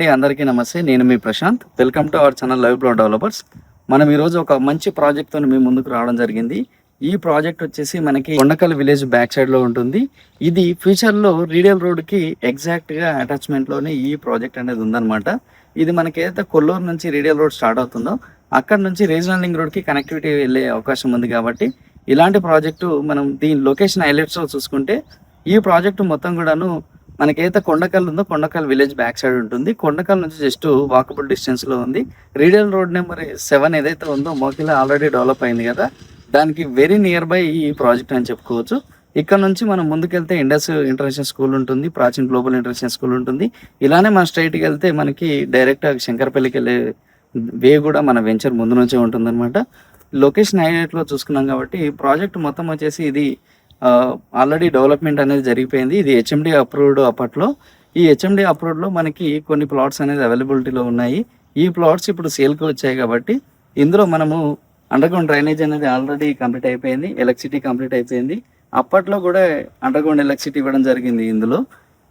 అందరికీ నమస్తే. నేను మీ Prashanth. Welcome to our channel live blog developers. మనం ఈరోజు ఒక మంచి ప్రాజెక్ట్తో మీ ముందుకు రావడం జరిగింది. ఈ ప్రాజెక్ట్ వచ్చేసి మనకి కొండకల్ విలేజ్ బ్యాక్ సైడ్లో ఉంటుంది. ఇది ఫ్యూచర్లో రీడల్ రోడ్కి ఎగ్జాక్ట్గా అటాచ్మెంట్లోనే ఈ ప్రాజెక్ట్ అనేది ఉందన్నమాట. ఇది మనకి ఏదైతే కొల్లూరు నుంచి రీడల్ రోడ్ స్టార్ట్ అవుతుందో అక్కడ నుంచి రీజనల్ లింక్ రోడ్కి కనెక్టివిటీ వెళ్ళే అవకాశం ఉంది. కాబట్టి ఇలాంటి ప్రాజెక్టు మనం దీని లొకేషన్ హైలైట్స్లో చూసుకుంటే ఈ ప్రాజెక్టు మొత్తం కూడాను మనకైతే కొండకల్ ఉందో కొండకల్ విలేజ్ బ్యాక్ సైడ్ ఉంటుంది. కొండకల్ నుంచి జస్ట్ వాకబుల్ డిస్టెన్స్లో ఉంది. రీడల్ రోడ్ నెంబర్ 7 ఏదైతే ఉందో మోకిలా ఆల్రెడీ డెవలప్ అయింది కదా, దానికి వెరీ నియర్ బై ఈ ప్రాజెక్ట్ అని చెప్పుకోవచ్చు. ఇక్కడ నుంచి మనం ముందుకెళ్తే ఇండస్ ఇంటర్నేషనల్ స్కూల్ ఉంటుంది, ప్రాచీన్ గ్లోబల్ ఇంటర్నేషనల్ స్కూల్ ఉంటుంది. ఇలానే మనం స్ట్రైట్కి వెళ్తే మనకి డైరెక్ట్ శంకరపల్లికి వెళ్ళే వే కూడా మన వెంచర్ ముందు నుంచే ఉంటుందన్నమాట. లొకేషన్ హైలైట్లో చూసుకున్నాం కాబట్టి ప్రాజెక్ట్ మొత్తం వచ్చేసి ఇది ఆల్రెడీ డెవలప్మెంట్ అనేది జరిగిపోయింది. ఇది హెచ్ఎండి అప్రూవ్డ్ అప్పట్లో. ఈ హెచ్ఎండి అప్రూవ్డ్లో మనకి కొన్ని ప్లాట్స్ అనేది అవైలబిలిటీలో ఉన్నాయి. ఈ ప్లాట్స్ ఇప్పుడు సేల్కి వచ్చాయి కాబట్టి ఇందులో మనము అండర్గ్రౌండ్ డ్రైనేజ్ అనేది ఆల్రెడీ కంప్లీట్ అయిపోయింది, ఎలక్ట్రిసిటీ కంప్లీట్ అయిపోయింది. అప్పట్లో కూడా అండర్గ్రౌండ్ ఎలక్ట్రిసిటీ ఇవ్వడం జరిగింది. ఇందులో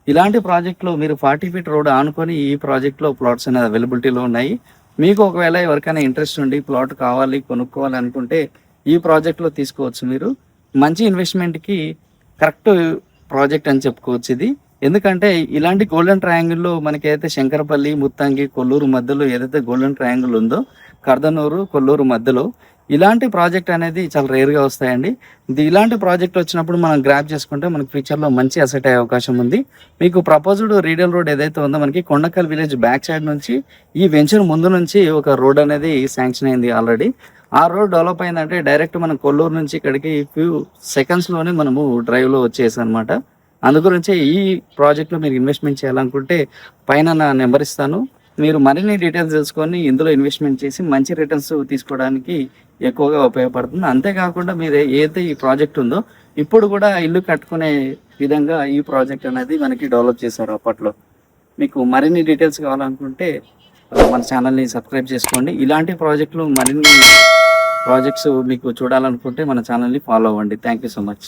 ఇలాంటి ప్రాజెక్టులో మీరు 40 ఫీట్ రోడ్ ఆనుకొని ఈ ప్రాజెక్ట్లో ప్లాట్స్ అనేది అవైలబిలిటీలో ఉన్నాయి. మీకు ఒకవేళ ఎవరికైనా ఇంట్రెస్ట్ ఉండి ప్లాట్ కావాలి కొనుక్కోవాలి అనుకుంటే ఈ ప్రాజెక్ట్లో తీసుకోవచ్చు. మీరు మంచి ఇన్వెస్ట్మెంట్కి కరెక్ట్ ప్రాజెక్ట్ అని చెప్పుకోవచ్చు ఇది. ఎందుకంటే ఇలాంటి గోల్డెన్ ట్రయాంగిల్లో మనకైతే శంకరపల్లి, ముత్తంగి, కొల్లూరు మధ్యలో ఏదైతే గోల్డెన్ ట్రయాంగిల్ ఉందో కర్దనూరు, కొల్లూరు మధ్యలో ఇలాంటి ప్రాజెక్ట్ అనేది చాలా రేర్గా వస్తాయండి. ఇలాంటి ప్రాజెక్ట్ వచ్చినప్పుడు మనం గ్రాప్ చేసుకుంటే మనకి ఫ్యూచర్లో మంచి అసెట్ అయ్యే అవకాశం ఉంది. మీకు ప్రపోజ్డ్ రీడల్ రోడ్ ఏదైతే ఉందో మనకి కొండకల్ విలేజ్ బ్యాక్ సైడ్ నుంచి ఈ వెంచర్ ముందు నుంచి ఒక రోడ్ అనేది శాంక్షన్ అయింది ఆల్రెడీ. ఆ రోడ్ డెవలప్ అయిందంటే డైరెక్ట్ మనం కొల్లూరు నుంచి ఇక్కడికి ఫ్యూ సెకండ్స్లోనే మనము డ్రైవ్లో వచ్చేసాం అనమాట. అందుగురించి ఈ ప్రాజెక్ట్లో మీరు ఇన్వెస్ట్మెంట్ చేయాలనుకుంటే పైన నా నెంబర్ ఇస్తాను. మీరు మరిన్ని డీటెయిల్స్ తెలుసుకొని ఇందులో ఇన్వెస్ట్మెంట్ చేసి మంచి రిటర్న్స్ తీసుకోవడానికి ఎక్కువగా ఉపయోగపడుతుంది. అంతేకాకుండా మీరు ఏదైతే ఈ ప్రాజెక్ట్ ఉందో ఇప్పుడు కూడా ఇల్లు కట్టుకునే విధంగా ఈ ప్రాజెక్ట్ అనేది మనకి డెవలప్ చేశారు అప్పట్లో. మీకు మరిన్ని డీటెయిల్స్ కావాలనుకుంటే మన ఛానల్ని సబ్స్క్రైబ్ చేసుకోండి. ఇలాంటి ప్రాజెక్టులు మరిన్ని ప్రాజెక్ట్స్ మీకు చూడాలనుకుంటే మన ఛానల్ని ఫాలో అవ్వండి. Thank you so much.